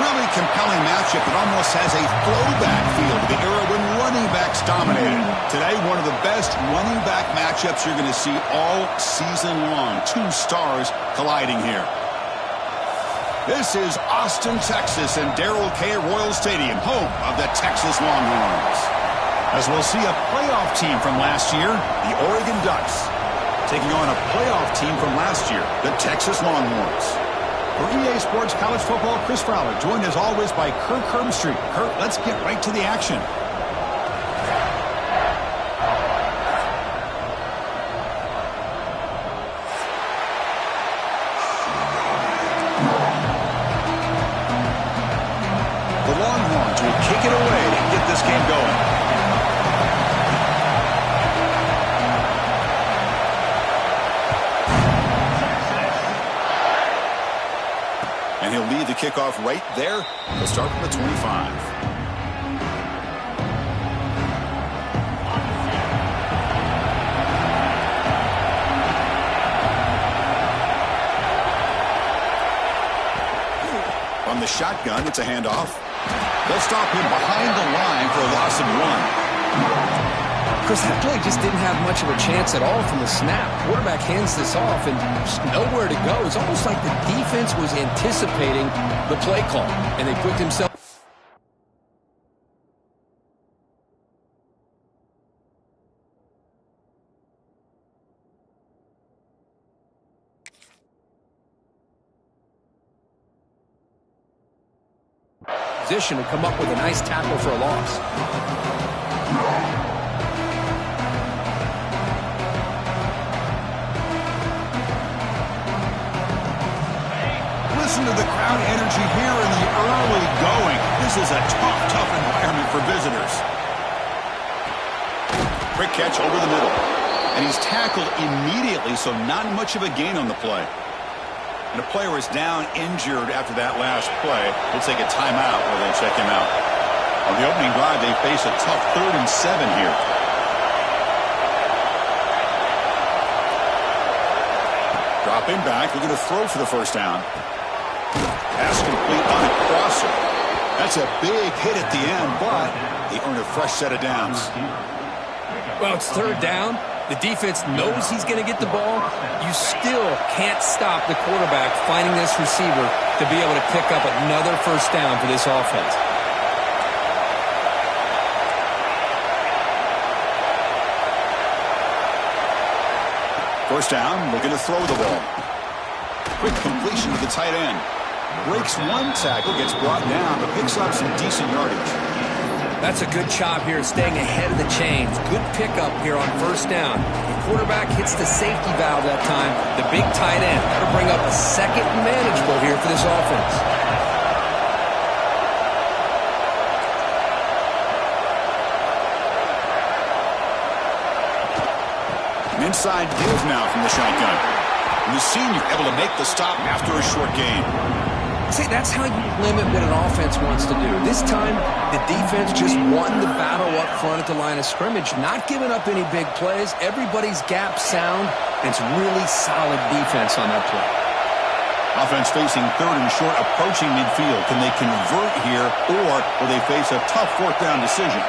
really compelling matchup that almost has a throwback feel to the era when running backs dominated. Today, one of the best running back matchups you're going to see all season long. Two stars colliding here. This is Austin, Texas, and Darrell K. Royal Stadium, home of the Texas Longhorns. As we'll see a playoff team from last year, the Oregon Ducks, taking on a playoff team from last year, the Texas Longhorns. For EA Sports College Football, Chris Fowler, joined as always by Kirk Herbstreit. Kirk, let's get right to the action. The Longhorns will kick it away to get this game going. And he'll lead the kickoff right there. He'll start from the 25. On the shotgun, it's a handoff. They'll stop him behind the line for a loss of 1. Chris, that play just didn't have much of a chance at all from the snap. Quarterback hands this off and just nowhere to go. It's almost like the defense was anticipating the play call, and they put themselves. Position to come up with a nice tackle for a loss. Listen to the crowd energy here in the early going. This is a tough environment for visitors. Quick catch over the middle. And he's tackled immediately, so not much of a gain on the play. And a player is down injured after that last play. We'll take a timeout while they check him out. On the opening drive, they face a tough 3rd and 7 here. Dropping back, looking to throw for the first down. Pass complete on a crosser. That's a big hit at the end, but they earn a fresh set of downs. Well, it's 3rd down. The defense knows he's going to get the ball. You still can't stop the quarterback finding this receiver to be able to pick up another first down for this offense. First down, looking to throw the ball. Quick completion to the tight end. Breaks one tackle, gets brought down, but picks up some decent yardage. That's a good job here, staying ahead of the chains. Good pickup here on first down. The quarterback hits the safety valve that time. The big tight end. That'll bring up a second and manageable here for this offense. An inside give now from the shotgun. And the senior able to make the stop after a short gain. See, that's how you limit what an offense wants to do. This time, the defense just won the battle up front at the line of scrimmage, not giving up any big plays. Everybody's gap sound, and it's really solid defense on that play. Offense facing 3rd and short, approaching midfield. Can they convert here, or will they face a tough 4th down decision?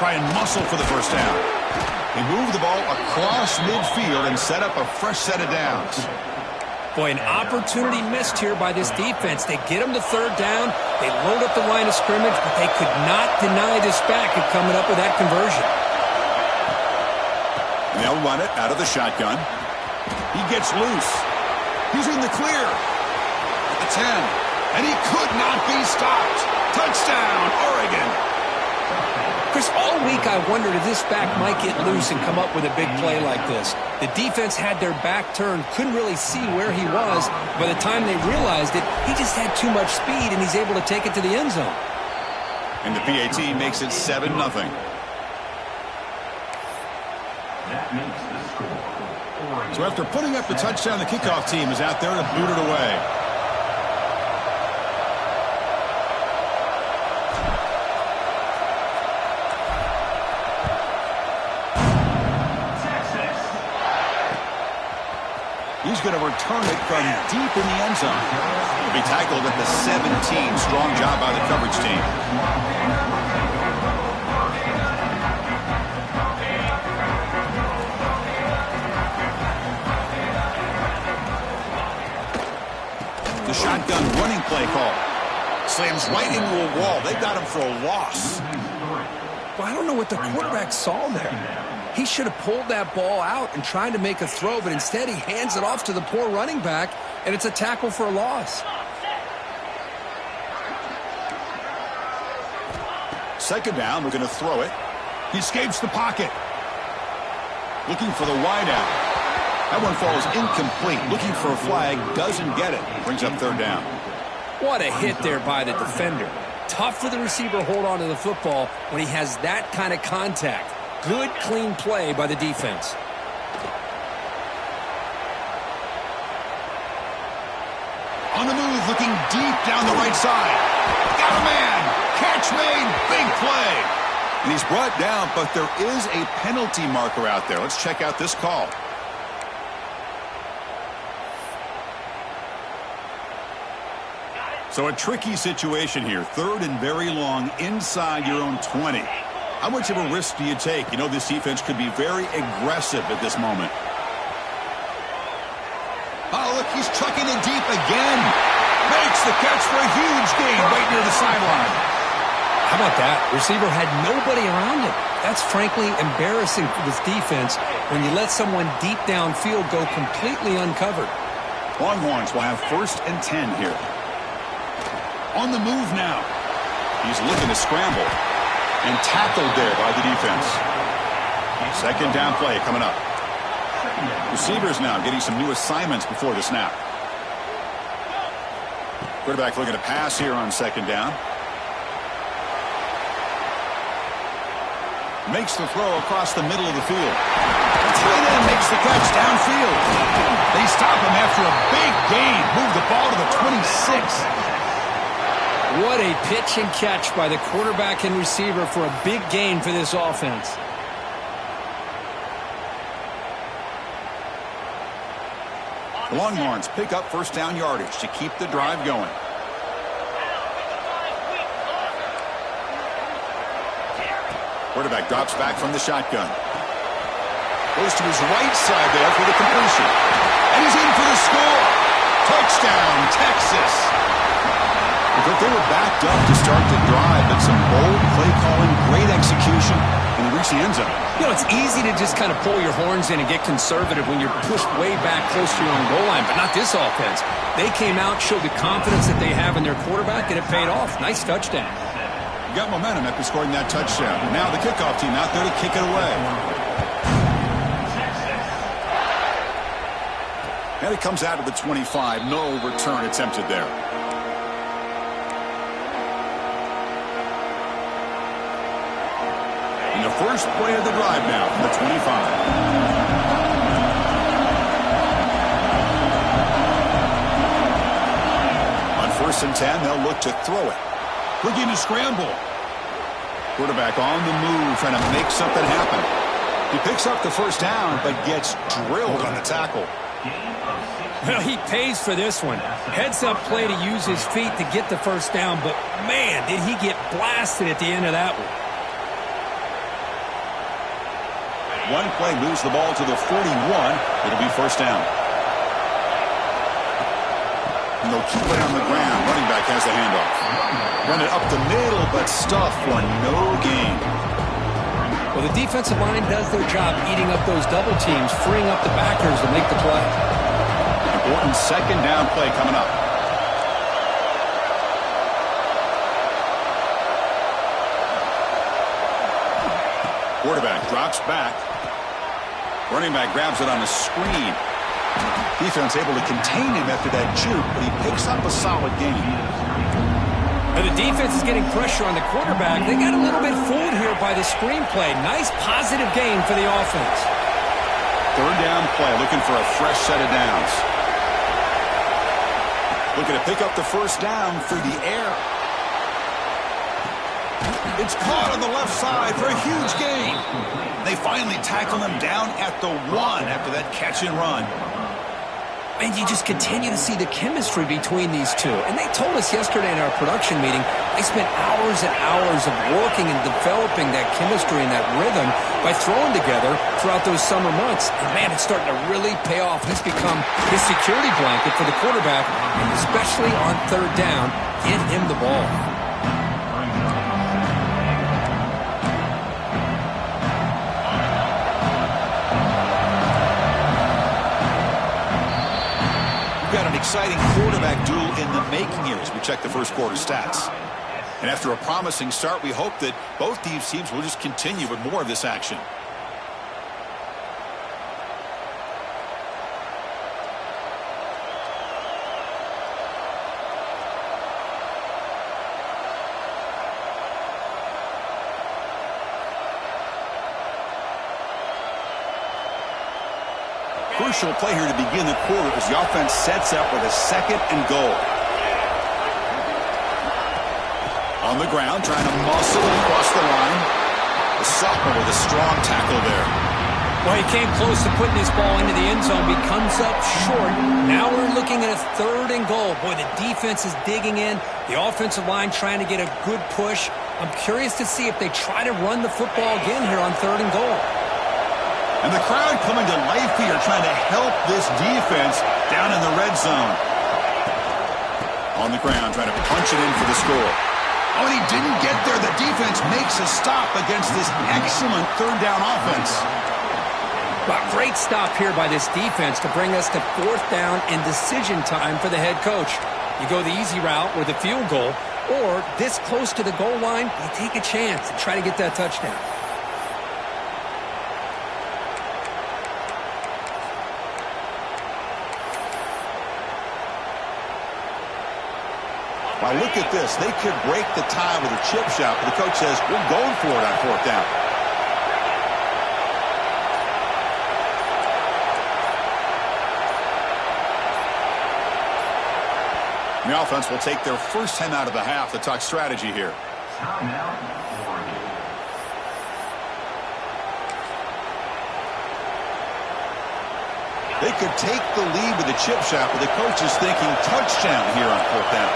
Try and muscle for the first down. They move the ball across midfield and set up a fresh set of downs. Boy, an opportunity missed here by this defense. They get them to 3rd down. They load up the line of scrimmage, but they could not deny this back of coming up with that conversion. And they'll run it out of the shotgun. He gets loose. He's in the clear. At the 10. And he could not be stopped. Touchdown, Oregon. Chris, all week I wondered if this back might get loose and come up with a big play like this. The defense had their back turned, couldn't really see where he was. By the time they realized it, he just had too much speed, and he's able to take it to the end zone. And the PAT makes it 7-0. So after putting up the touchdown, the kickoff team is out there to boot it away. He's going to return it from deep in the end zone. He'll be tackled at the 17. Strong job by the coverage team. The shotgun running play call. Slams right into a wall. They got him for a loss. Well, I don't know what the quarterback saw there. He should have pulled that ball out and tried to make a throw, but instead he hands it off to the poor running back, and it's a tackle for a loss. Second down, we're going to throw it. He escapes the pocket. Looking for the wideout. That one falls incomplete. Looking for a flag, doesn't get it. Brings up third down. What a hit there by the defender. Tough for the receiver to hold on to the football when he has that kind of contact. Good, clean play by the defense. On the move, looking deep down the right side. Got a man. Catch made. Big play. And he's brought down, but there is a penalty marker out there. Let's check out this call. So a tricky situation here. Third and very long inside your own 20. How much of a risk do you take? You know this defense could be very aggressive at this moment. Oh, look, he's chucking it deep again. Makes the catch for a huge gain right near the sideline. How about that? Receiver had nobody around him. That's frankly embarrassing for this defense when you let someone deep downfield go completely uncovered. Longhorns will have 1st and 10 here. On the move now. He's looking to scramble. And tackled there by the defense. Second down play coming up. Receivers now getting some new assignments before the snap. Quarterback looking to pass here on second down. Makes the throw across the middle of the field. Tight end makes the catch downfield. They stop him after a big gain. Move the ball to the 26. What a pitch and catch by the quarterback and receiver for a big gain for this offense. The Longhorns pick up first down yardage to keep the drive going. Quarterback drops back from the shotgun. Goes to his right side there for the completion. And he's in for the score. Touchdown, Texas. But they were backed up to start the drive, but some bold play calling, great execution, and they reach the end zone. You know, it's easy to just kind of pull your horns in and get conservative when you're pushed way back close to your own goal line, but not this offense. They came out, showed the confidence that they have in their quarterback, and it paid off. Nice touchdown. You got momentum after scoring that touchdown. Now the kickoff team out there to kick it away. And it comes out of the 25. No return attempted there. The first play of the drive now from the 25. On 1st and 10, they'll look to throw it. Looking to scramble. Quarterback on the move, trying to make something happen. He picks up the first down, but gets drilled on the tackle. Well, he pays for this one. Heads-up play to use his feet to get the first down, but man, did he get blasted at the end of that one. One play moves the ball to the 41. It'll be first down. And they'll keep it on the ground. Running back has the handoff. Run it up the middle, but stuff for no gain. Well, the defensive line does their job eating up those double teams, freeing up the backers to make the play. Important second down play coming up. Quarterback drops back. Running back grabs it on a screen. Defense able to contain him after that juke, but he picks up a solid gain. And the defense is getting pressure on the quarterback. They got a little bit fooled here by the screen play. Nice positive gain for the offense. Third down play, looking for a fresh set of downs. Looking to pick up the first down through the air. It's caught on the left side for a huge gain. They finally tackle him down at the 1 after that catch and run. And you just continue to see the chemistry between these two. And they told us yesterday in our production meeting, they spent hours and hours of working and developing that chemistry and that rhythm by throwing together throughout those summer months. And, man, it's starting to really pay off. He's become his security blanket for the quarterback, and especially on third down, get him the ball. Exciting quarterback duel in the making here as we check the first quarter stats. And after a promising start, we hope that both these teams will just continue with more of this action. Crucial play here to begin the quarter as the offense sets up with a 2nd and goal. On the ground, trying to muscle across the line. The sophomore with a strong tackle there. Well, he came close to putting his ball into the end zone, but he comes up short. Now we're looking at a 3rd and goal. Boy, the defense is digging in. The offensive line trying to get a good push. I'm curious to see if they try to run the football again here on 3rd and goal. And the crowd coming to life here, trying to help this defense down in the red zone. On the ground, trying to punch it in for the score. Oh, and he didn't get there. The defense makes a stop against this excellent 3rd down offense. Well, great stop here by this defense to bring us to 4th down and decision time for the head coach. You go the easy route with a field goal, or this close to the goal line, you take a chance and try to get that touchdown. Wow, look at this. They could break the tie with a chip shot, but the coach says, we're going for it on 4th down. The offense will take their first time out of the half to talk strategy here. They could take the lead with a chip shot, but the coach is thinking touchdown here on 4th down.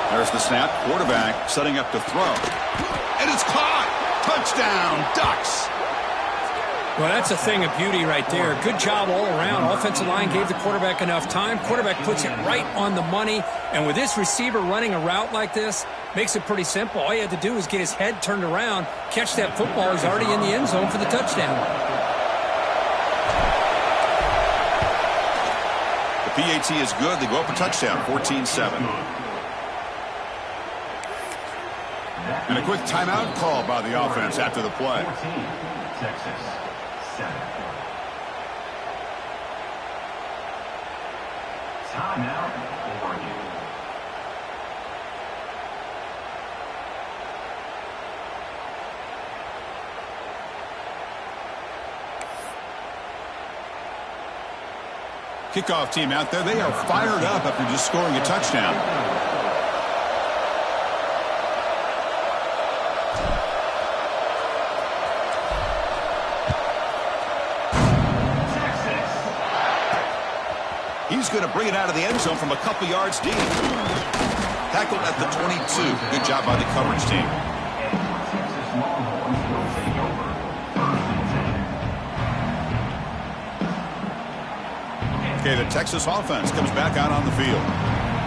There's the snap. Quarterback setting up to throw. And it's caught. Touchdown, Ducks. Well, that's a thing of beauty right there. Good job all around. Offensive line gave the quarterback enough time. Quarterback puts it right on the money. And with this receiver running a route like this, makes it pretty simple. All you have to do is get his head turned around, catch that football. He's already in the end zone for the touchdown. The PAT is good. They go up a touchdown, 14-7. And a quick timeout call by the offense after the play. 14, Texas, 7. Timeout, Oregon. Kickoff team out there. They are fired up after just scoring a touchdown. He's going to bring it out of the end zone from a couple yards deep. Tackled at the 22. Good job by the coverage team. Okay, the Texas offense comes back out on the field.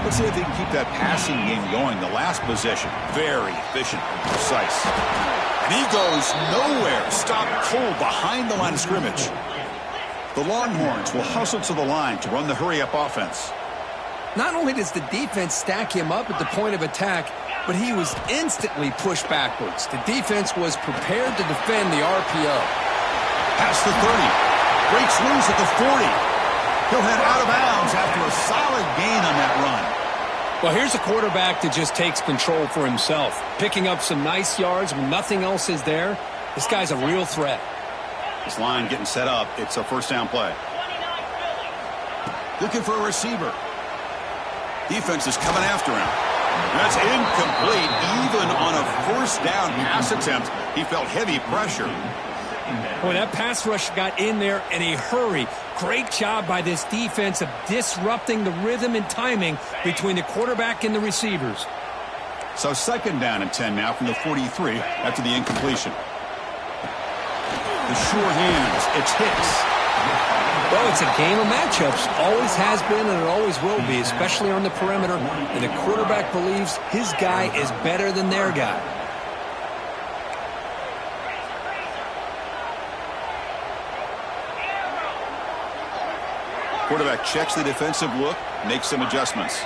Let's see if they can keep that passing game going. The last possession, very efficient and precise. And he goes nowhere. Stopped cold behind the line of scrimmage. The Longhorns will hustle to the line to run the hurry-up offense. Not only does the defense stack him up at the point of attack, but he was instantly pushed backwards. The defense was prepared to defend the RPO. Past the 30. Breaks loose at the 40. He'll head out of bounds after a solid gain on that run. Well, here's a quarterback that just takes control for himself. Picking up some nice yards when nothing else is there. This guy's a real threat. This line getting set up. It's a first down play. Looking for a receiver. Defense is coming after him. That's incomplete. Even on a first down pass attempt, he felt heavy pressure. Boy, that pass rush got in there in a hurry. Great job by this defense of disrupting the rhythm and timing between the quarterback and the receivers. So second down and 10 now from the 43 after the incompletion. The sure hands. It's Hicks. Well, it's a game of matchups. Always has been and it always will be, especially on the perimeter. And the quarterback believes his guy is better than their guy. Quarterback checks the defensive look, makes some adjustments.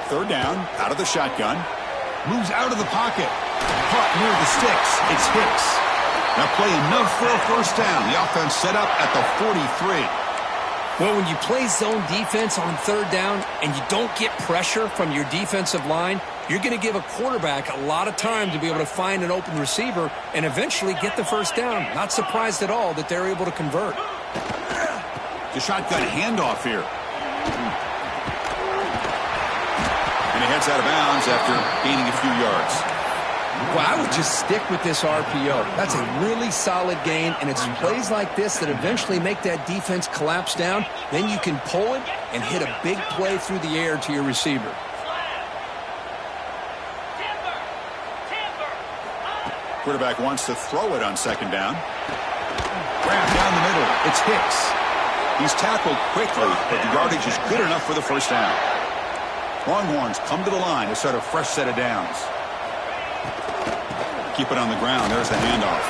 Third down, out of the shotgun. Moves out of the pocket. Caught near the sticks. It's Hicks. Now play enough for a first down. The offense set up at the 43. Well, when you play zone defense on third down and you don't get pressure from your defensive line, you're going to give a quarterback a lot of time to be able to find an open receiver and eventually get the first down. Not surprised at all that they're able to convert. The shotgun handoff here. And he heads out of bounds after gaining a few yards. Well, I would just stick with this RPO. That's a really solid gain, and it's plays like this that eventually make that defense collapse down. Then you can pull it and hit a big play through the air to your receiver. Quarterback wants to throw it on second down. Grab down the middle. It's Hicks. He's tackled quickly, but the yardage is good enough for the first down. Longhorns come to the line to start a fresh set of downs. Keep it on the ground. There's the handoff.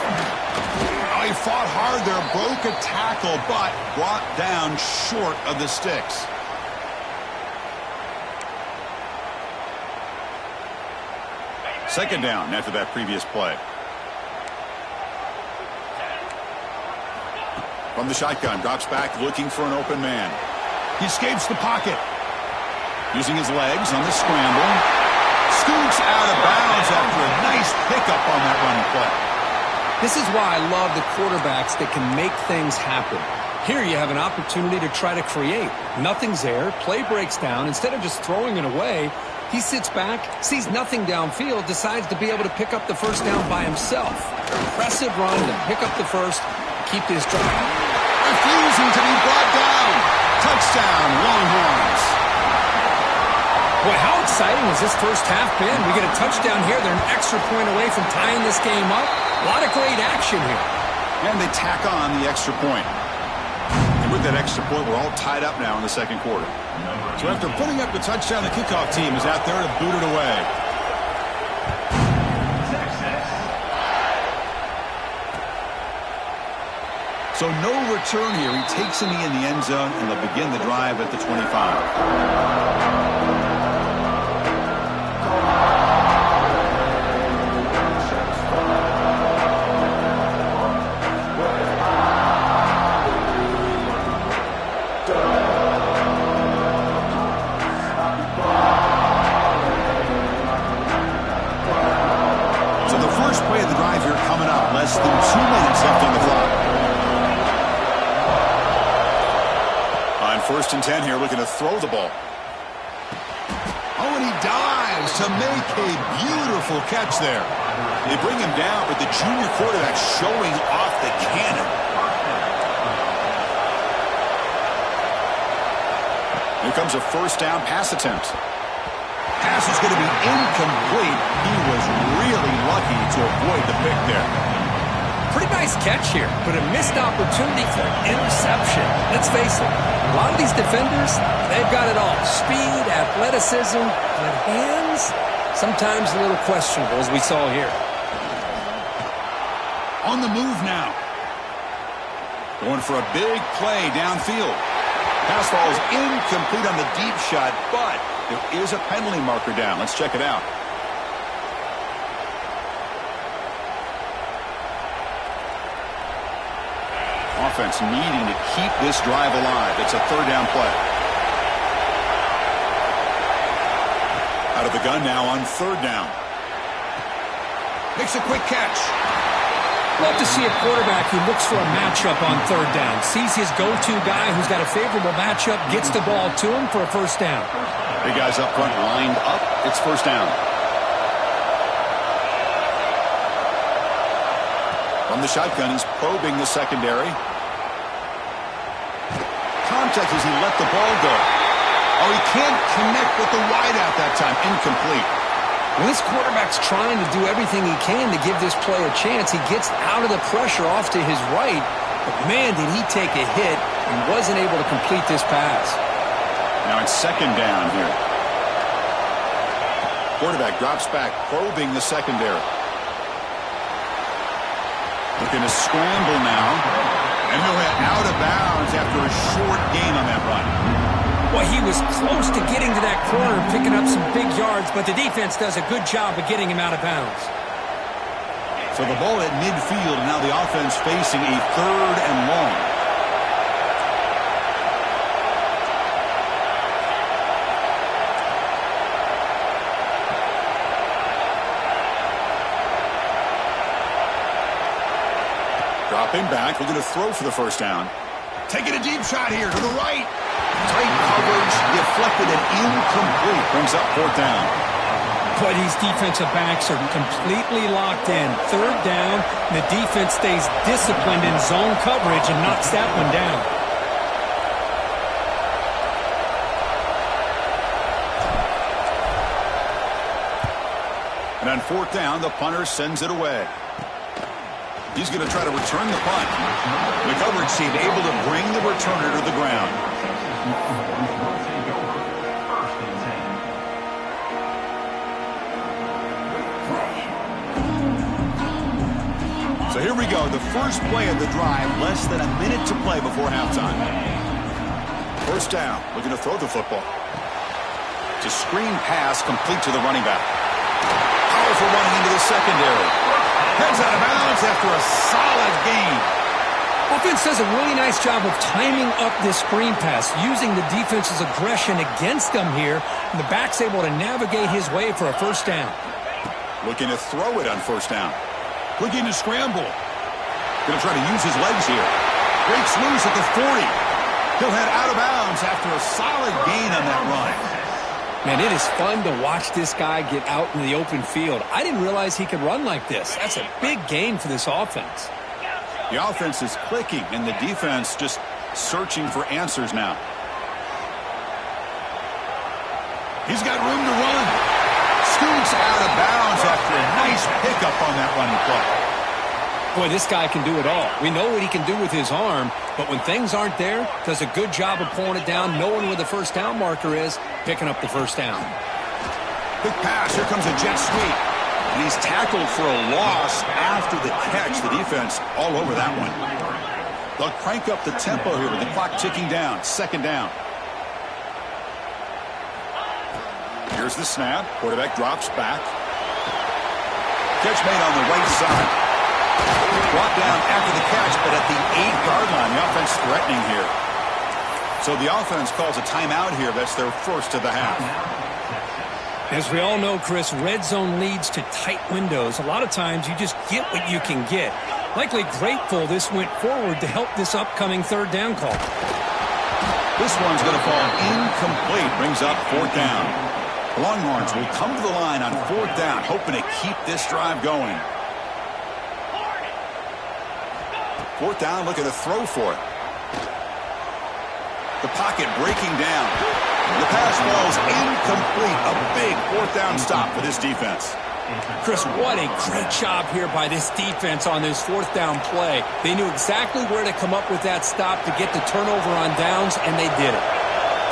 Oh, he fought hard there. Broke a tackle, but brought down short of the sticks. Second down after that previous play. From the shotgun, drops back looking for an open man. He escapes the pocket. Using his legs on the scramble. Scoots out of bounds after a nice pickup on that running play. This is why I love the quarterbacks that can make things happen. Here you have an opportunity to try to create. Nothing's there. Play breaks down. Instead of just throwing it away, he sits back, sees nothing downfield, decides to be able to pick up the first down by himself. Impressive run to pick up the first, keep this drive. Refusing to be brought down. Touchdown, Longhorns. Boy, how exciting has this first half been? We get a touchdown here. They're an extra point away from tying this game up. A lot of great action here. And they tack on the extra point. And with that extra point, we're all tied up now in the second quarter. So after putting up the touchdown, the kickoff team is out there to boot it away. So no return here. He takes a knee in the end zone, and they'll begin the drive at the 25. Less than 2 minutes left on the clock. On first and 10 here, looking to throw the ball. Oh, and he dives to make a beautiful catch there. They bring him down, but the junior quarterback showing off the cannon. Here comes a first down pass attempt. Pass is going to be incomplete. He was really lucky to avoid the pick there. Pretty nice catch here, but a missed opportunity for an interception. Let's face it, a lot of these defenders, they've got it all. Speed, athleticism, but hands, sometimes a little questionable, as we saw here. On the move now. Going for a big play downfield. Pass ball is incomplete on the deep shot, but there is a penalty marker down. Let's check it out. Offense needing to keep this drive alive. It's a third down play. Out of the gun now on third down. Makes a quick catch. Love to see a quarterback who looks for a matchup on third down. Sees his go-to guy who's got a favorable matchup, gets the ball to him for a first down. Big guys up front lined up. It's first down. From the shotgun, he's probing the secondary. Contact as he let the ball go. Oh, he can't connect with the wideout that time. Incomplete. When this quarterback's trying to do everything he can to give this play a chance, he gets out of the pressure off to his right. But, man, did he take a hit and wasn't able to complete this pass. Now it's second down here. Quarterback drops back, probing the secondary. Looking to scramble now. And he'll head out of bounds after a short gain on that run. Well, he was close to getting to that corner, picking up some big yards, but the defense does a good job of getting him out of bounds. So the ball at midfield, and now the offense facing a third and long. Dropping back, looking to throw for the first down. Taking a deep shot here to the right. Tight coverage, deflected and incomplete. Brings up fourth down. But these defensive backs are completely locked in. Third down, the defense stays disciplined in zone coverage and knocks that one down. And on fourth down, the punter sends it away. He's going to try to return the punt. The coverage team able to bring the returner to the ground. So here we go, the first play of the drive, less than a minute to play before halftime. First down, looking to throw the football. It's a screen pass complete to the running back. Powerful running into the secondary. Heads out of bounds after a solid gain. Offense does a really nice job of timing up this screen pass, using the defense's aggression against them here, and the back's able to navigate his way for a first down. Looking to throw it on first down. Looking to scramble. Going to try to use his legs here. Breaks loose at the 40. He'll head out of bounds after a solid gain on that run. Man, it is fun to watch this guy get out in the open field. I didn't realize he could run like this. That's a big gain for this offense. The offense is clicking, and the defense just searching for answers now. He's got room to run. Scoots out of bounds after a nice pickup on that running play. Boy, this guy can do it all. We know what he can do with his arm, but when things aren't there, does a good job of pulling it down, knowing where the first down marker is, picking up the first down. Quick pass. Here comes a jet sweep. And he's tackled for a loss after the catch. The defense all over that one. They'll crank up the tempo here with the clock ticking down. Second down. Here's the snap. Quarterback drops back. Catch made on the right side. Brought down after the catch, but at the 8-yard line, the offense threatening here. So the offense calls a timeout here. That's their first of the half. As we all know, Chris, red zone leads to tight windows. A lot of times you just get what you can get. Likely grateful this went forward to help this upcoming third down call. This one's going to fall incomplete. Brings up fourth down. Longhorns will come to the line on fourth down, hoping to keep this drive going. Fourth down, looking to throw for it. The pocket breaking down. The pass falls incomplete. A big fourth down stop for this defense. Chris, what a great job here by this defense on this fourth down play. They knew exactly where to come up with that stop to get the turnover on downs, and they did it.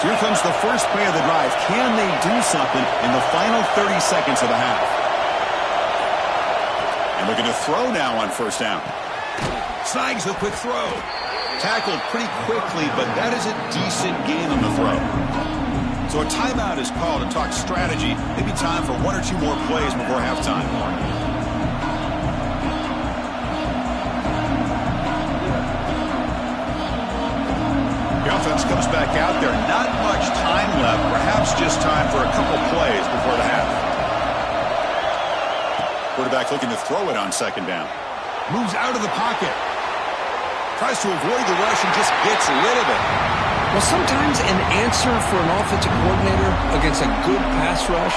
So here comes the first play of the drive. Can they do something in the final 30 seconds of the half? And looking to throw now on first down. Snags the quick throw. Tackled pretty quickly, but that is a decent gain on the throw. So a timeout is called to talk strategy. Maybe time for one or two more plays before halftime. The offense comes back out there. Not much time left. Perhaps just time for a couple plays before the half. Quarterback looking to throw it on second down. Moves out of the pocket. Tries to avoid the rush and just gets rid of it. Well, sometimes an answer for an offensive coordinator against a good pass rush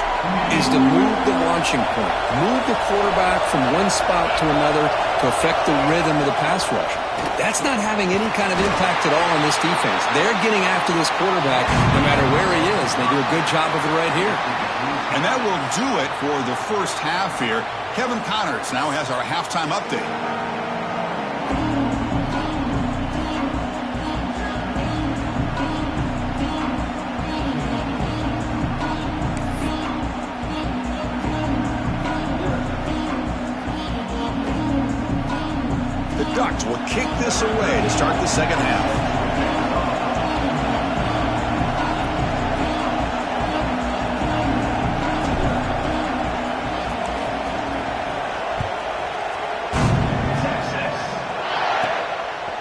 is to move the launching point. Move the quarterback from one spot to another to affect the rhythm of the pass rush. That's not having any kind of impact at all on this defense. They're getting after this quarterback no matter where he is. They do a good job of it right here. And that will do it for the first half here. Kevin Connors now has our halftime update. The Ducks will kick this away to start the second half.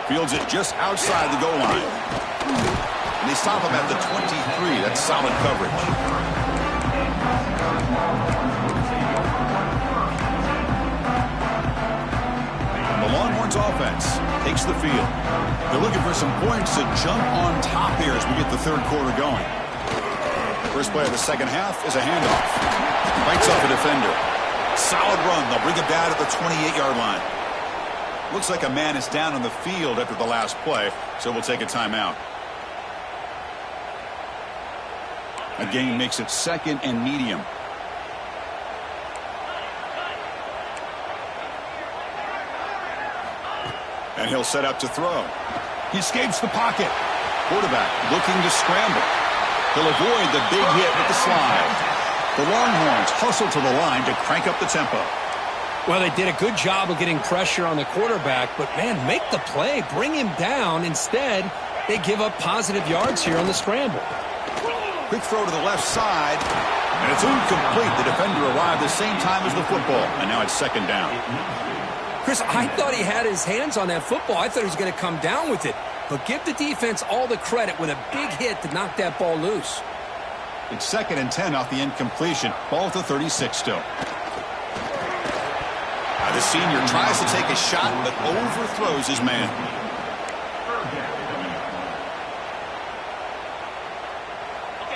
Fields it just outside the goal line. And they stop him at the 23. That's solid coverage. The Longhorns offense takes the field. They're looking for some points to jump on top here as we get the third quarter going. First play of the second half is a handoff. Bites off a defender. Solid run. They'll bring it down at the 28-yard line. Looks like a man is down on the field after the last play, so we'll take a timeout. A gain makes it second and medium. And he'll set up to throw. He escapes the pocket. Quarterback looking to scramble. He'll avoid the big hit with the slide. The Longhorns hustle to the line to crank up the tempo. Well, they did a good job of getting pressure on the quarterback, but, man, make the play. Bring him down. Instead, they give up positive yards here on the scramble. Quick throw to the left side, and it's incomplete. The defender arrived the same time as the football, and now it's second down. Chris, I thought he had his hands on that football. I thought he was going to come down with it. But give the defense all the credit with a big hit to knock that ball loose. It's second and 10 off the incompletion. Ball at the 36 still. The senior tries to take a shot, but overthrows his man.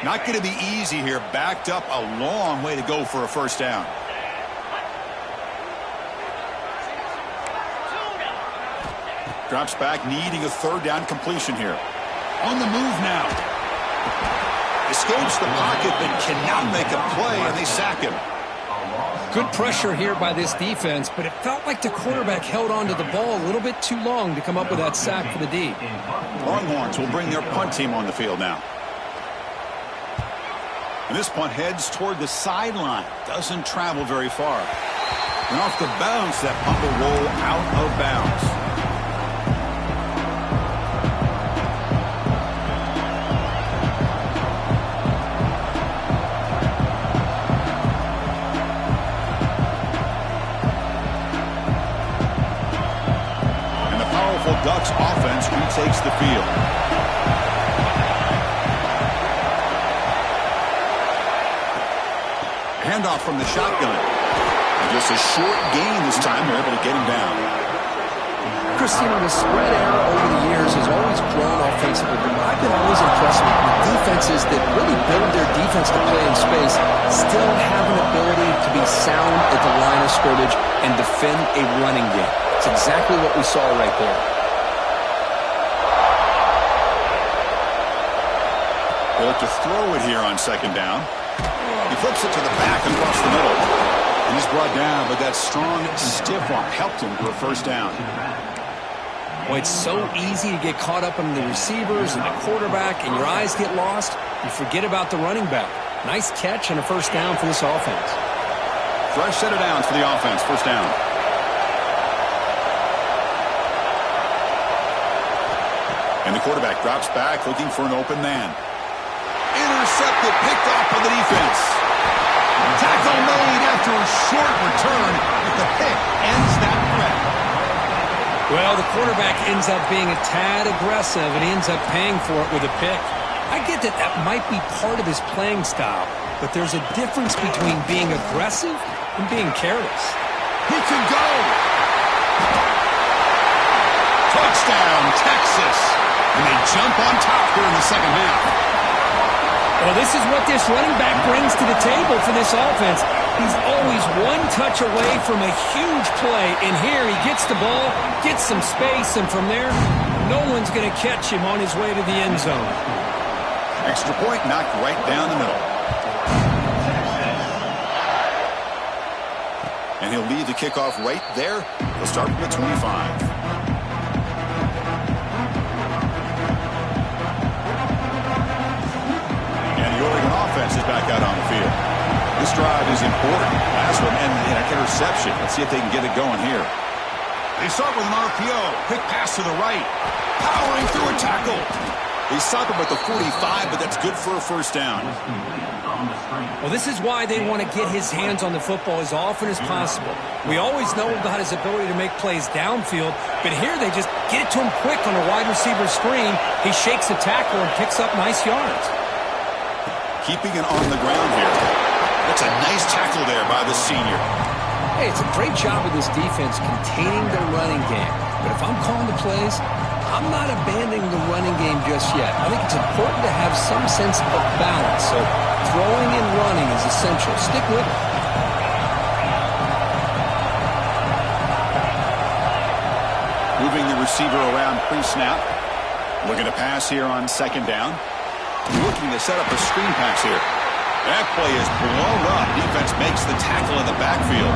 Not going to be easy here. Backed up a long way to go for a first down. Drops back, needing a third down completion here. On the move now. Escapes the pocket, but cannot make a play, and they sack him. Good pressure here by this defense, but it felt like the quarterback held on to the ball a little bit too long to come up with that sack for the D. Longhorns will bring their punt team on the field now. And this punt heads toward the sideline. Doesn't travel very far. And off the bounce, that punt will roll out of bounds. Ducks offense retakes the field. Handoff from the shotgun. And just a short gain this time. They're able to get him down. Chris, the spread error over the years has always grown offensively, but I've been always impressed with defenses that really build their defense to play in space, still have an ability to be sound at the line of scrimmage and defend a running game. It's exactly what we saw right there. They look to throw it here on second down. He flips it to the back across the middle. And he's brought down, but that strong, stiff arm helped him to a first down. Boy, it's so easy to get caught up in the receivers and the quarterback, and your eyes get lost. You forget about the running back. Nice catch and a first down for this offense. Fresh set of downs for the offense. First down. And the quarterback drops back looking for an open man. Intercepted, picked off by the defense. Tackle made after a short return, but the pick ends that threat. Well, the quarterback ends up being a tad aggressive, and he ends up paying for it with a pick. I get that that might be part of his playing style, but there's a difference between being aggressive and being careless. He can go. Touchdown, Texas. And they jump on top here in the second half. Well, this is what this running back brings to the table for this offense. He's always one touch away from a huge play. And here he gets the ball, gets some space, and from there, no one's going to catch him on his way to the end zone. Extra point knocked right down the middle. And he'll lead the kickoff right there. He'll start from the 25. Oregon offense is back out on the field. This drive is important. Last one ended in an interception. Let's see if they can get it going here. They start with an RPO. Quick pass to the right. Powering through a tackle. They stop him at the 45, but that's good for a first down. Well, this is why they want to get his hands on the football as often as possible. We always know about his ability to make plays downfield, but here they just get it to him quick on a wide receiver screen. He shakes the tackle and picks up nice yards. Keeping it on the ground here. That's a nice tackle there by the senior. Hey, it's a great job of this defense containing the running game. But if I'm calling the plays, I'm not abandoning the running game just yet. I think it's important to have some sense of balance. So throwing and running is essential. Stick with it. Moving the receiver around pre-snap. Looking to pass here on second down. Looking to set up a screen pass here. That play is blown up. Defense makes the tackle in the backfield.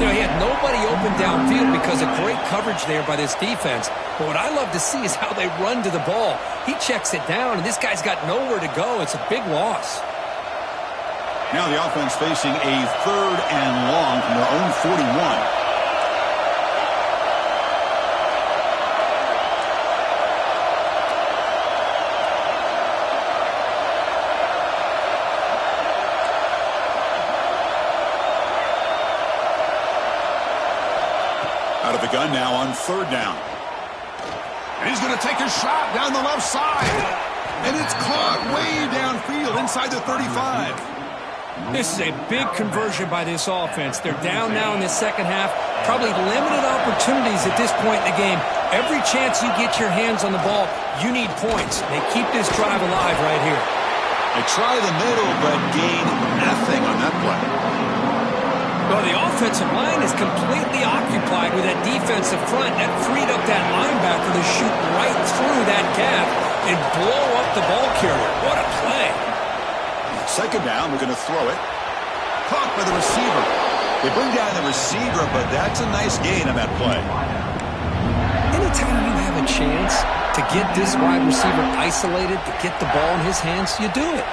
You know, he had nobody open downfield because of great coverage there by this defense. But what I love to see is how they run to the ball. He checks it down, and this guy's got nowhere to go. It's a big loss. Now the offense facing a 3rd and long from their own 41. Out of the gun now on 3rd down. And he's going to take a shot down the left side. And it's caught way downfield inside the 35. This is a big conversion by this offense. They're down now in the second half. Probably limited opportunities at this point in the game. Every chance you get your hands on the ball, you need points. They keep this drive alive right here. They try the middle, but gain nothing on that play. Well, the offensive line is completely occupied with that defensive front. That freed up that linebacker to shoot right through that gap and blow up the ball carrier. What a play. Second down, we're going to throw it. Caught by the receiver. They bring down the receiver, but that's a nice gain on that play. Anytime you have a chance to get this wide receiver isolated, to get the ball in his hands, you do it.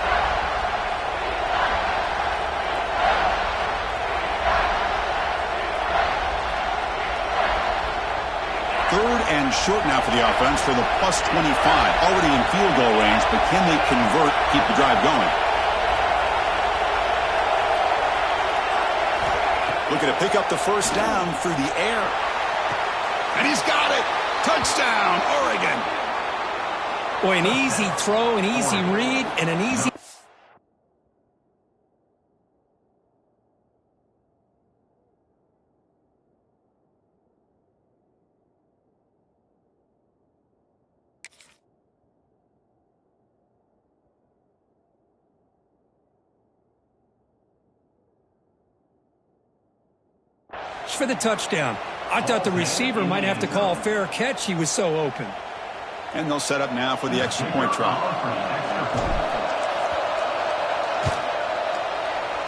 Third and short now for the offense for the +25. Already in field goal range, but can they convert, keep the drive going? Looking to pick up the first down through the air. And he's got it. Touchdown, Oregon. Boy, an easy throw, an easy read, and an easy... for the touchdown. I thought the receiver might have to call a fair catch. He was so open. And they'll set up now for the extra point try.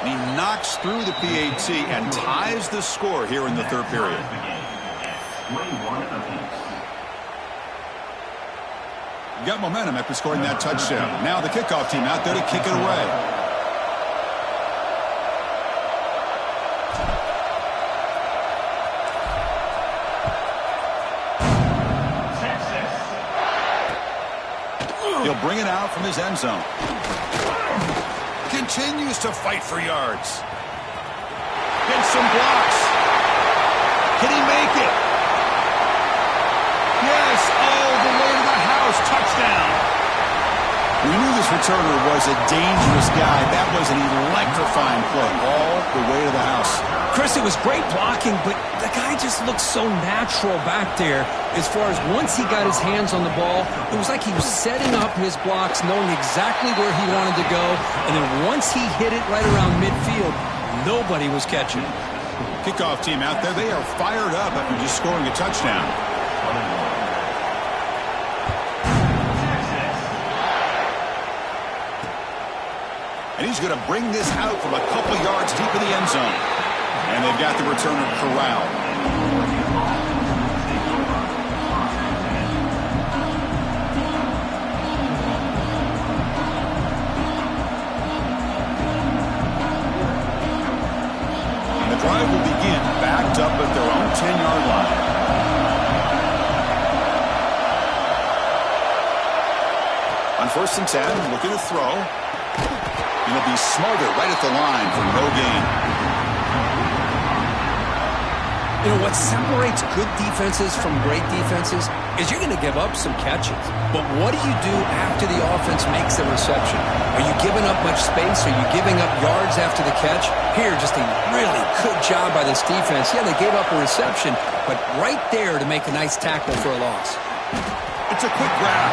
And he knocks through the PAT and ties the score here in the 3rd period. Got momentum after scoring that touchdown. Now the kickoff team out there to kick it away. He'll bring it out from his end zone. Continues to fight for yards. Gets some blocks. Can he make it? Yes, all the way to the house. Touchdown. We knew this returner was a dangerous guy. That was an electrifying play all the way to the house. Chris, it was great blocking, but the guy just looked so natural back there as far as once he got his hands on the ball, it was like he was setting up his blocks, knowing exactly where he wanted to go, and then once he hit it right around midfield, nobody was catching it. Kickoff team out there, they are fired up after just scoring a touchdown. And he's going to bring this out from a couple yards deep in the end zone. And they've got the returner corralled. And the drive will begin backed up at their own 10-yard line. On 1st and 10, looking to throw. And he'll be smarter right at the line for no gain. You know, what separates good defenses from great defenses is you're going to give up some catches. But what do you do after the offense makes the reception? Are you giving up much space? Are you giving up yards after the catch? Here, just a really good job by this defense. Yeah, they gave up a reception, but right there to make a nice tackle for a loss. It's a quick grab.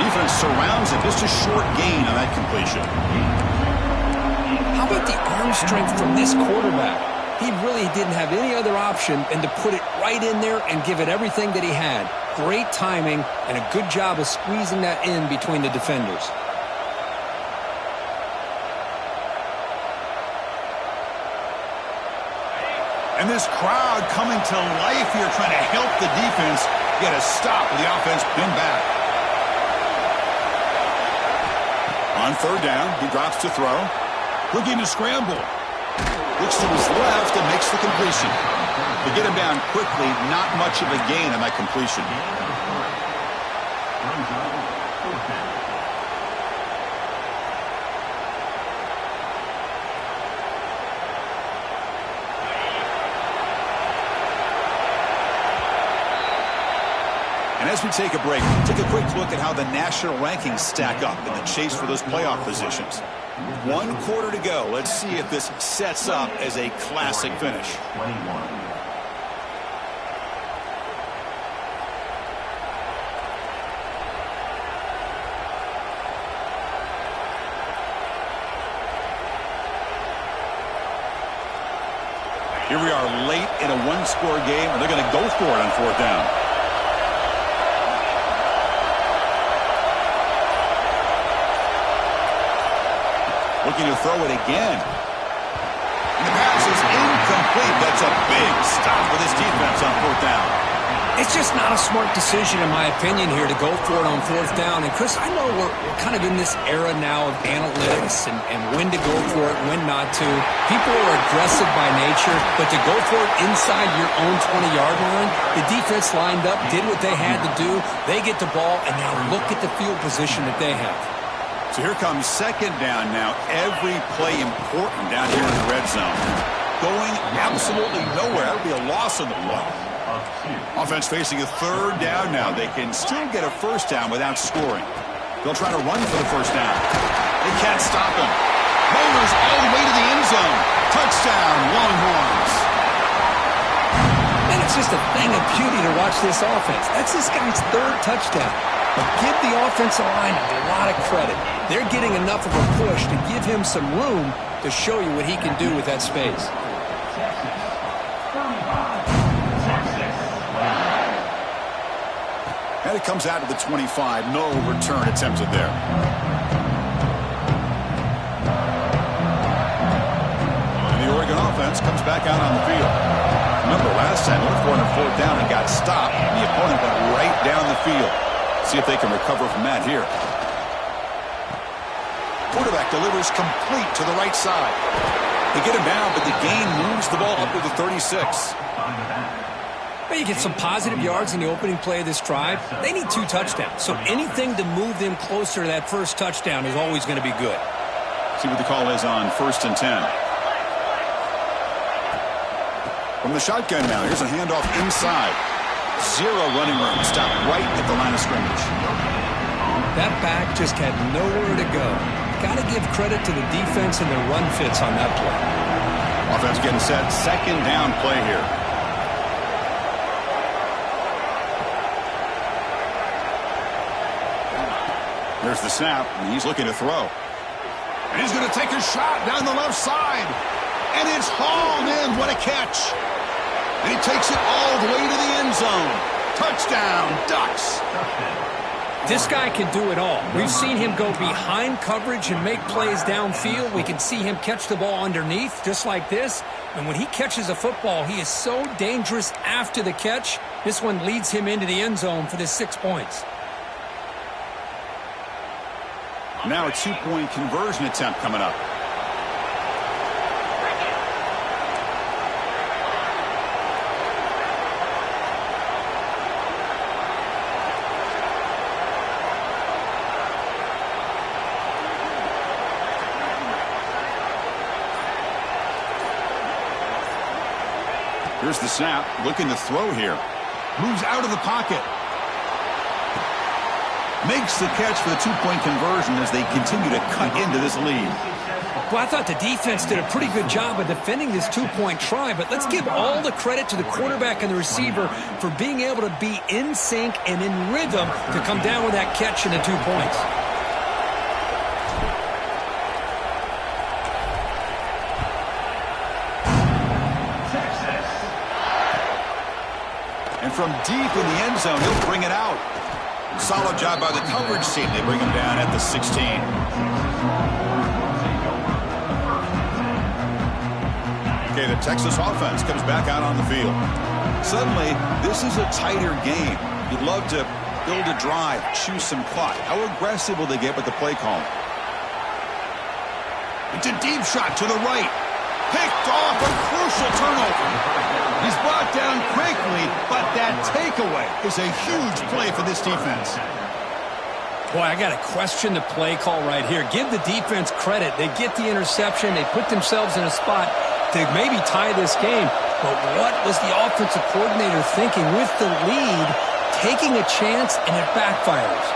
Defense surrounds it. Just a short gain on that completion. How about the arm strength from this quarterback? He really didn't have any other option than to put it right in there and give it everything that he had. Great timing and a good job of squeezing that in between the defenders. And this crowd coming to life here, trying to help the defense get a stop with the offense pinned back. On 3rd down, he drops to throw. Looking to scramble. Looks to his left and makes the completion. To get him down quickly, not much of a gain on that completion. And as we take a break, take a quick look at how the national rankings stack up in the chase for those playoff positions. 1 quarter to go. Let's see if this sets up as a classic finish. 21. Here we are late in a 1-score game, and they're going to go for it on 4th down. Looking to throw it again. And the pass is incomplete. That's a big stop for this defense on 4th down. It's just not a smart decision, in my opinion, here to go for it on 4th down. And, Chris, I know we're kind of in this era now of analytics and when to go for it, when not to. People are aggressive by nature, but to go for it inside your own 20-yard line, the defense lined up, did what they had to do. They get the ball, and now look at the field position that they have. So here comes 2nd down now. Every play important down here in the red zone. Going absolutely nowhere. That'll be a loss on the play. Offense facing a 3rd down now. They can still get a 1st down without scoring. They'll try to run for the 1st down. They can't stop him. Motors all the way to the end zone. Touchdown, Longhorns. And it's just a thing of beauty to watch this offense. That's this guy's 3rd touchdown. But give the offensive line a lot of credit. They're getting enough of a push to give him some room to show you what he can do with that space. And it comes out to the 25. No return attempted there. And the Oregon offense comes back out on the field. Remember, last time they went for it on 4th down and got stopped. The opponent went right down the field. See if they can recover from that here. Quarterback delivers complete to the right side. They get him down, but the gain moves the ball up to the 36. Well, you get some positive yards in the opening play of this drive. They need 2 touchdowns, so anything to move them closer to that 1st touchdown is always going to be good. See what the call is on 1st and 10. From the shotgun now, here's a handoff inside. 0 running room. Stop right at the line of scrimmage. That back just had nowhere to go. Got to give credit to the defense and their run fits on that play. Offense getting set. Second down play here. There's the snap, and he's looking to throw. And he's going to take a shot down the left side. And it's hauled in. What a catch. And he takes it all the way to the end zone. Touchdown, Ducks. This guy can do it all. We've seen him go behind coverage and make plays downfield. We can see him catch the ball underneath, just like this. And when he catches a football, he is so dangerous after the catch. This one leads him into the end zone for the 6 points. Now a two-point conversion attempt coming up. Here's the snap, looking to throw here. Moves out of the pocket. Makes the catch for the two-point conversion as they continue to cut into this lead. Well, I thought the defense did a pretty good job of defending this two-point try, but let's give all the credit to the quarterback and the receiver for being able to be in sync and in rhythm to come down with that catch and the 2 points. And from deep in the end zone, he'll bring it out. Solid job by the coverage team. They bring him down at the 16. Okay, the Texas offense comes back out on the field. Suddenly, this is a tighter game. You'd love to build a drive, choose some clock. How aggressive will they get with the play call? It's a deep shot to the right. Picked off, a crucial turnover. He's brought down quickly, but that takeaway is a huge play for this defense. Boy, I got to question the play call right here. Give the defense credit. They get the interception. They put themselves in a spot to maybe tie this game. But what was the offensive coordinator thinking with the lead, taking a chance, and it backfires?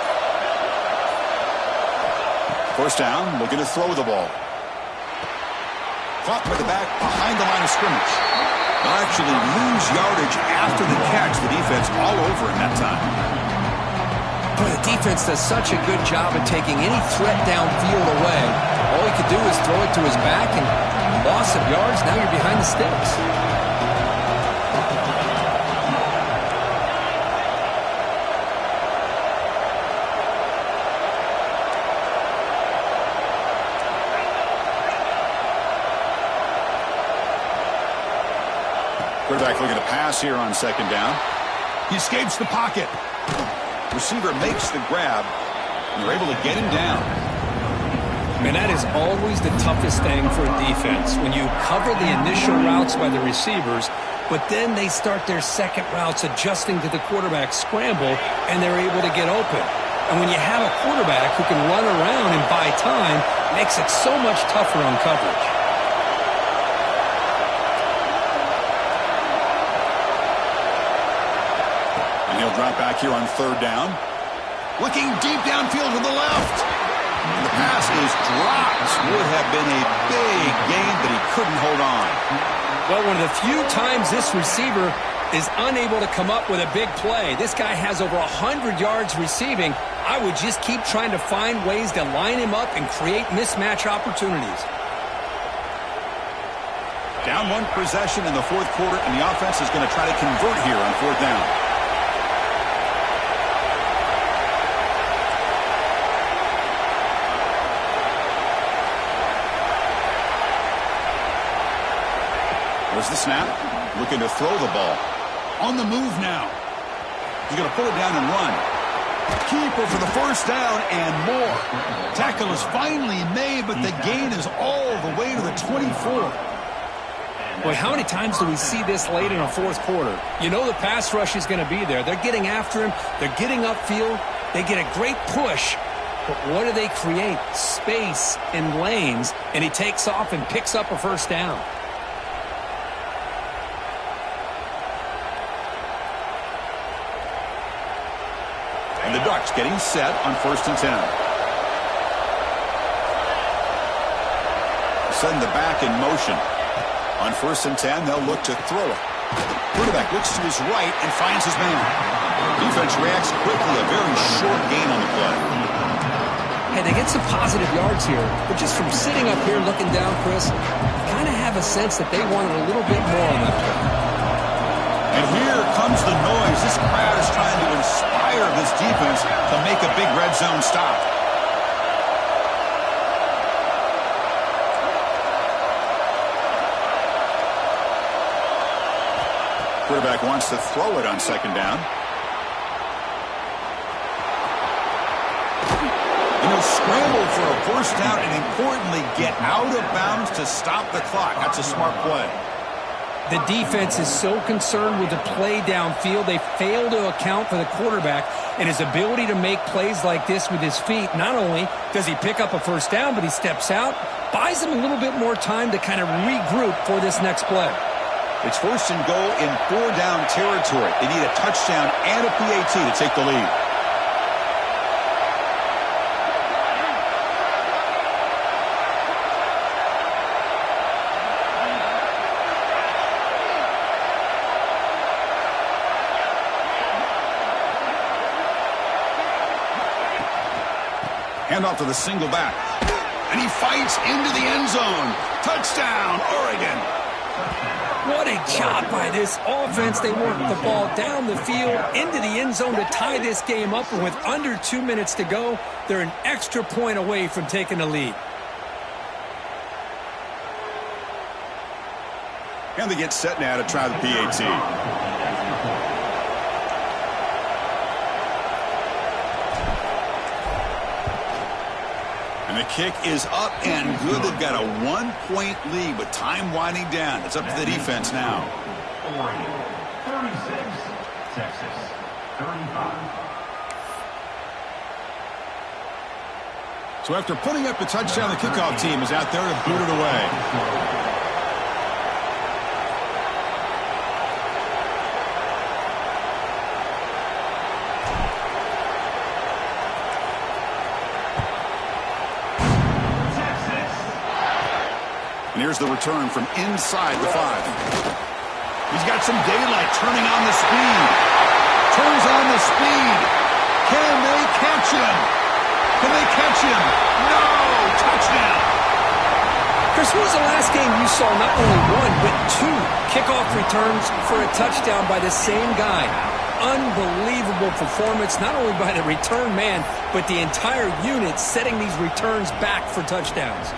First down, looking to throw the ball. Caught by the back behind the line of scrimmage. They'll actually lose yardage after the catch. The defense all over him that time. Boy, the defense does such a good job of taking any threat downfield away. All he could do is throw it to his back, and loss of yards, now you're behind the sticks. Quarterback looking to pass here on second down. He escapes the pocket. Receiver makes the grab. And they're able to get him down. Man, that is always the toughest thing for a defense. When you cover the initial routes by the receivers, but then they start their second routes adjusting to the quarterback scramble, and they're able to get open. And when you have a quarterback who can run around and buy time, it makes it so much tougher on coverage. He'll drop back here on third down. Looking deep downfield to the left. And the pass is dropped. Would have been a big gain, but he couldn't hold on. Well, one of the few times this receiver is unable to come up with a big play. This guy has over 100 yards receiving. I would just keep trying to find ways to line him up and create mismatch opportunities. Down one possession in the fourth quarter, and the offense is going to try to convert here on fourth down. There's the snap. Looking to throw the ball. On the move now. He's going to pull it down and run. Keeper for the first down and more. Tackle is finally made, but the gain is all the way to the 24. Boy, how many times do we see this late in a fourth quarter? You know the pass rush is going to be there. They're getting after him. They're getting upfield. They get a great push. But what do they create? Space and lanes. And he takes off and picks up a first down. And the Ducks getting set on 1st and 10. Send the back in motion. On 1st and 10, they'll look to throw it. Quarterback looks to his right and finds his man. Defense reacts quickly. A very short gain on the play. Hey, they get some positive yards here, but just from sitting up here looking down, Chris, you kind of have a sense that they wanted a little bit more on that play. And here comes the noise. This crowd is trying to inspire this defense to make a big red zone stop. Quarterback wants to throw it on 2nd down. And he'll scramble for a 1st down and importantly get out of bounds to stop the clock. That's a smart play. The defense is so concerned with the play downfield, they fail to account for the quarterback and his ability to make plays like this with his feet. Not only does he pick up a 1st down, but he steps out, buys him a little bit more time to kind of regroup for this next play. It's 1st and goal in 4-down territory. They need a touchdown and a PAT to take the lead. Hand off to the single back. And he fights into the end zone. Touchdown, Oregon. What a job by this offense. They work the ball down the field into the end zone to tie this game up. And with under 2 minutes to go, they're an extra point away from taking the lead. And they get set now to try the PAT. And the kick is up and good. They've got a 1-point lead with time winding down. It's up to the defense now. Oregon 36, Texas 35. So after putting up a touchdown, the kickoff team is out there to boot it away. Here's the return from inside the 5. He's got some daylight, turning on the speed. Turns on the speed. Can they catch him? Can they catch him? No! Touchdown! Chris, when was the last game you saw not only one, but 2 kickoff returns for a touchdown by the same guy? Unbelievable performance, not only by the return man, but the entire unit setting these returns back for touchdowns.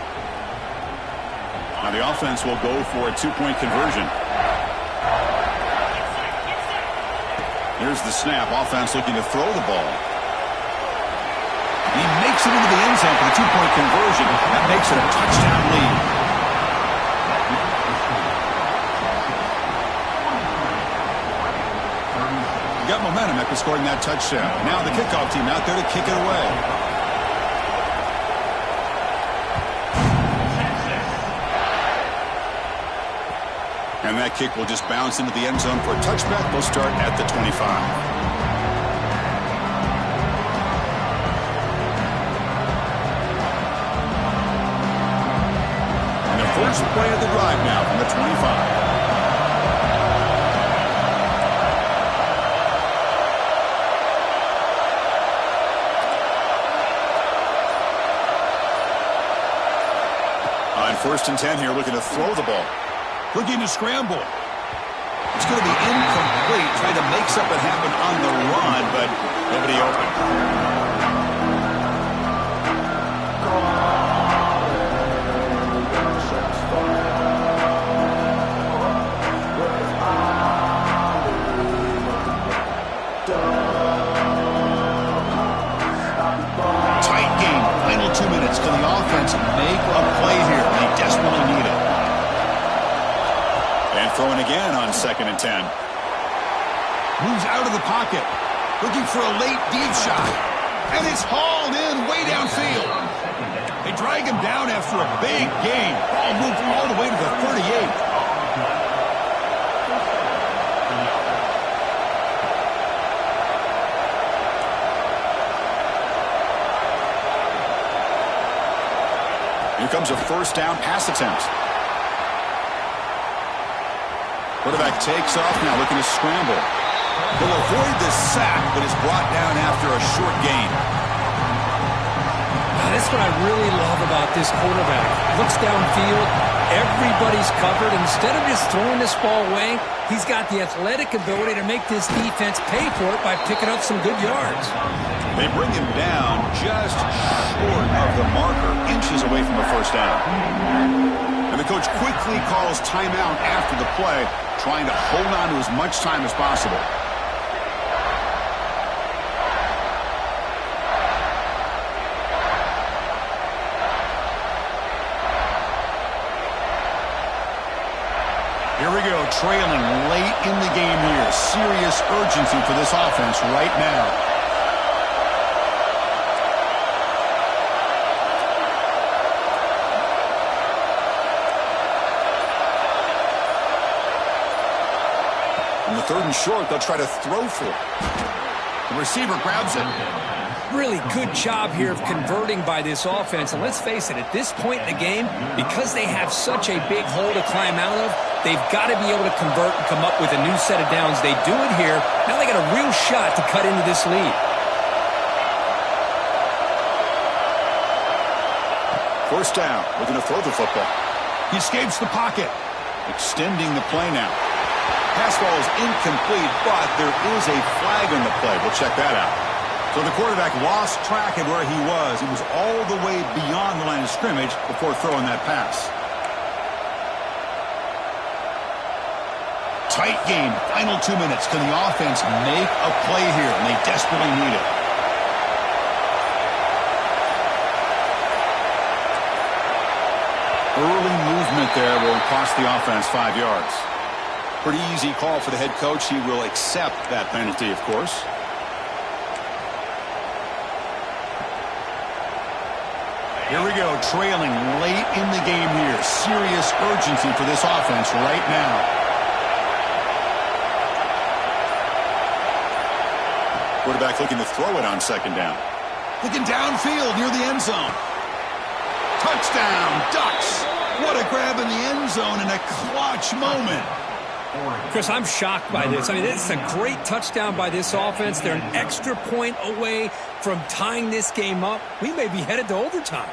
Now the offense will go for a 2-point conversion. Here's the snap. Offense looking to throw the ball. He makes it into the end zone for the 2-point conversion. That makes it a touchdown lead. You got momentum after scoring that touchdown. Now the kickoff team out there to kick it away. And that kick will just bounce into the end zone for a touchback. They'll start at the 25. And the first play of the drive now from the 25. On 1st and 10 here, looking to throw the ball. Looking to scramble. It's going to be incomplete. Trying to make something happen on the run, but nobody open. Tight game. Final 2 minutes. Can the offense make a play here? They desperately need it. And throwing again on 2nd and 10. Moves out of the pocket. Looking for a late deep shot. And it's hauled in way downfield. They drag him down after a big gain. Ball moved all the way to the 38. comes a first down pass attempt. Quarterback takes off now, looking to scramble. He'll avoid the sack, but is brought down after a short gain. That's what I really love about this quarterback. Looks downfield, everybody's covered. Instead of just throwing this ball away, he's got the athletic ability to make this defense pay for it by picking up some good yards. They bring him down just short of the marker, inches away from a first down. And the coach quickly calls timeout after the play, trying to hold on to as much time as possible. Here we go, trailing late in the game here. Serious urgency for this offense right now. On the 3rd and short, they'll try to throw for it. The receiver grabs it. Really good job here of converting by this offense. And let's face it, at this point in the game, because they have such a big hole to climb out of, they've got to be able to convert and come up with a new set of downs. They do it here. Now they got a real shot to cut into this lead. First down, looking to throw the football. He escapes the pocket, extending the play now. Pass ball is incomplete, but there is a flag on the play. We'll check that out. So the quarterback lost track of where he was. He was all the way beyond the line of scrimmage before throwing that pass. Tight game, final 2 minutes. Can the offense make a play here? And they desperately need it. Early movement there will cost the offense 5 yards. Pretty easy call for the head coach. He will accept that penalty, of course. Here we go, trailing late in the game here. Serious urgency for this offense right now. Quarterback looking to throw it on 2nd down. Looking downfield near the end zone. Touchdown, Ducks. What a grab in the end zone in a clutch moment. Chris, I'm shocked by this. I mean, it's a great touchdown by this offense. They're an extra point away from tying this game up. We may be headed to overtime.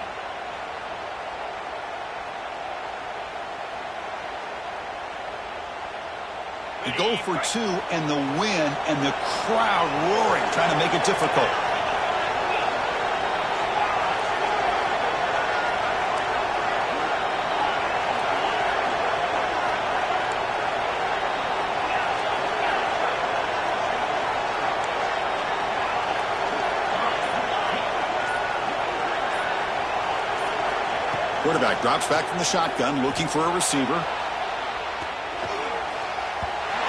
They go for 2 and the win, and the crowd roaring, trying to make it difficult. Quarterback drops back from the shotgun, looking for a receiver.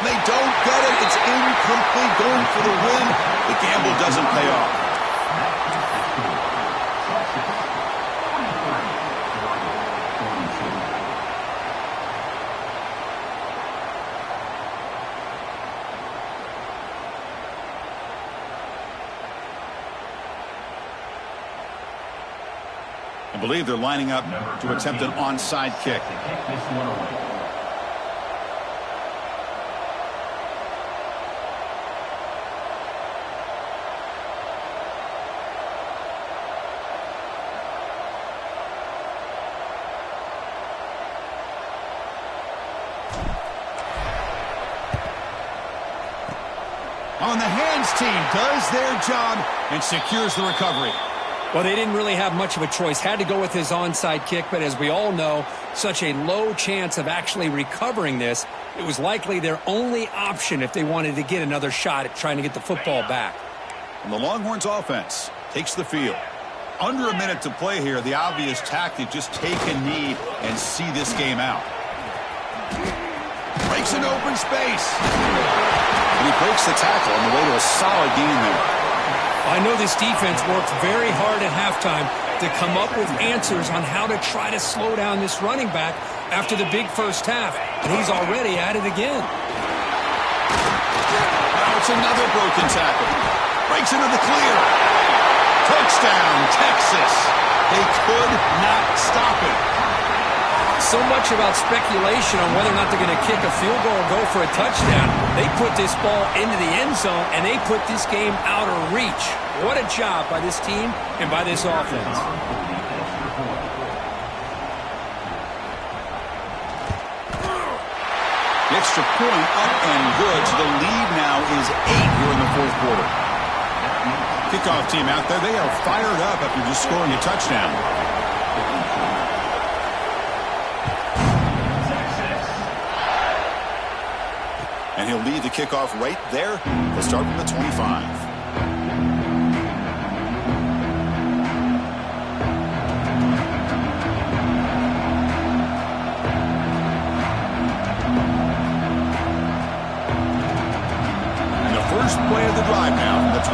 They don't get it. It's incomplete. Going for the win. The gamble doesn't pay off. I believe they're lining up to attempt an onside kick. On the hands team does their job and secures the recovery. Well, they didn't really have much of a choice. Had to go with his onside kick, but as we all know, such a low chance of actually recovering this. It was likely their only option if they wanted to get another shot at trying to get the football back. And the Longhorns offense takes the field. Under a minute to play here, the obvious tactic, just take a knee and see this game out. Breaks an open space. And he breaks the tackle on the way to a solid gain there. I know this defense worked very hard at halftime to come up with answers on how to try to slow down this running back after the big first half. And he's already at it again. Now it's another broken tackle. Breaks into the clear. Touchdown, Texas. They could not stop it. So much about speculation on whether or not they're going to kick a field goal or go for a touchdown. They put this ball into the end zone, and they put this game out of reach. What a job by this team and by this offense. The extra point up and good. So the lead now is 8 here in the fourth quarter. Kickoff team out there. They are fired up after just scoring a touchdown. And he'll lead the kickoff right there. They'll start from the 25. First play of the drive now from the 25.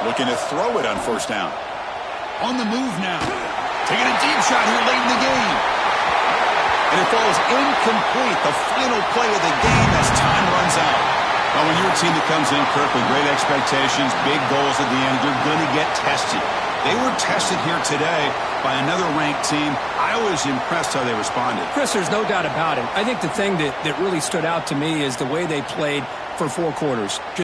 Looking to throw it on first down. On the move now. Taking a deep shot here late in the game. And it falls incomplete. The final play of the game as time runs out. Well, when you're a team that comes in, Kirk, with great expectations, big goals at the end, you're going to get tested. They were tested here today by another ranked team. I was impressed how they responded. Chris, there's no doubt about it. I think the thing that really stood out to me is the way they played for 4 quarters.